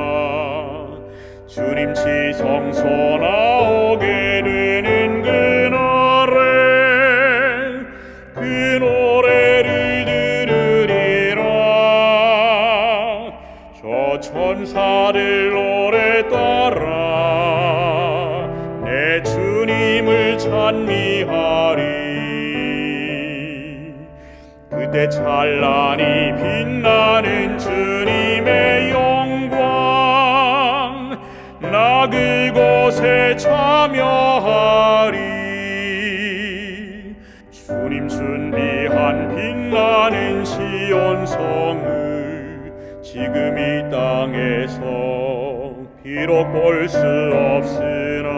주님 지성소 나오게 되는 그날에 그 노래를 들으리라. 저 천사들 노래 따라 내 주님을 찬미하리. 그때 찬란히 빛나는 주님의 영광 나 그곳에 참여하리. 주님 준비한 빛나는 시온성을 지금 이 땅에서 비록 볼 수 없으나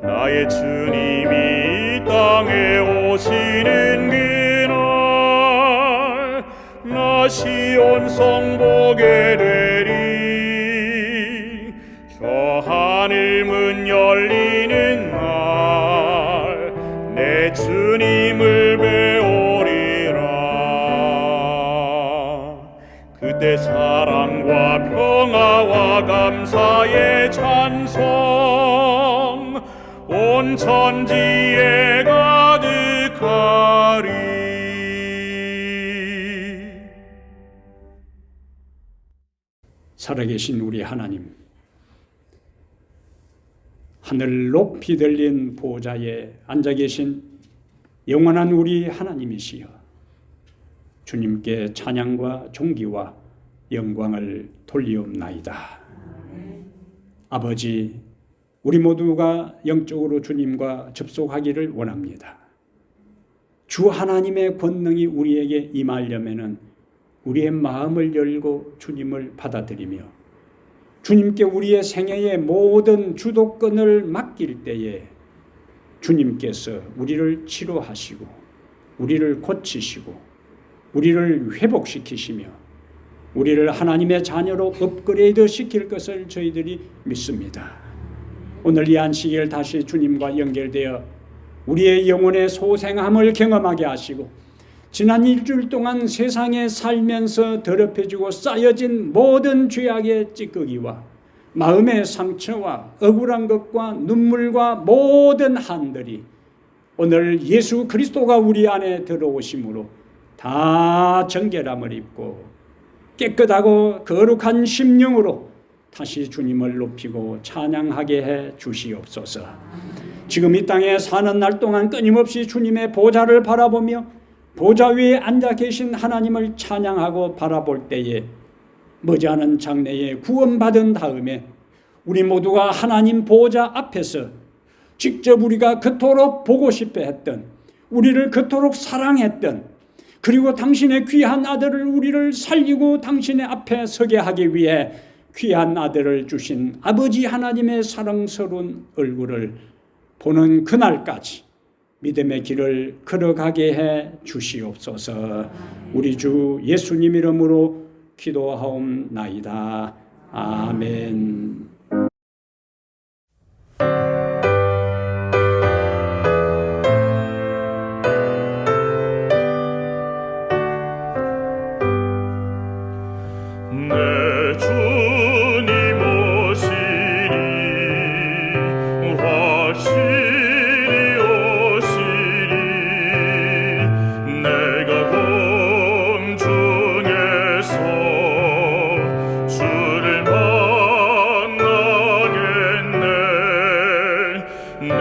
나의 주님이 이 땅에 오시는 그날 나 시온성 보게 되리. 저 하늘 문 열리는 날 내 주님을 배우리라. 그때 사랑과 평화와 감사의 찬송 온 천지에 가득하리. 살아계신 우리 하나님, 하늘 높이 들린 보좌에 앉아 계신 영원한 우리 하나님이시여, 주님께 찬양과 존귀와 영광을 돌리옵나이다. 아버지, 우리 모두가 영적으로 주님과 접속하기를 원합니다. 주 하나님의 권능이 우리에게 임하려면은 우리의 마음을 열고 주님을 받아들이며 주님께 우리의 생애의 모든 주도권을 맡길 때에 주님께서 우리를 치료하시고 우리를 고치시고 우리를 회복시키시며 우리를 하나님의 자녀로 업그레이드 시킬 것을 저희들이 믿습니다. 오늘 이 안식일 다시 주님과 연결되어 우리의 영혼의 소생함을 경험하게 하시고 지난 일주일 동안 세상에 살면서 더럽혀지고 쌓여진 모든 죄악의 찌꺼기와 마음의 상처와 억울한 것과 눈물과 모든 한들이 오늘 예수 그리스도가 우리 안에 들어오심으로 다 정결함을 입고 깨끗하고 거룩한 심령으로 다시 주님을 높이고 찬양하게 해 주시옵소서. 지금 이 땅에 사는 날 동안 끊임없이 주님의 보좌를 바라보며 보좌 위에 앉아 계신 하나님을 찬양하고 바라볼 때에 머지않은 장래에 구원받은 다음에 우리 모두가 하나님 보좌 앞에서 직접 우리가 그토록 보고 싶어 했던, 우리를 그토록 사랑했던, 그리고 당신의 귀한 아들을 우리를 살리고 당신의 앞에 서게 하기 위해 귀한 아들을 주신 아버지 하나님의 사랑스러운 얼굴을 보는 그날까지 믿음의 길을 걸어가게 해 주시옵소서. 우리 주 예수님 이름으로 기도하옵나이다. 아멘. 내 주님 오시리 확실히 오시리. 내가 공중에서 주를 만나겠네. 내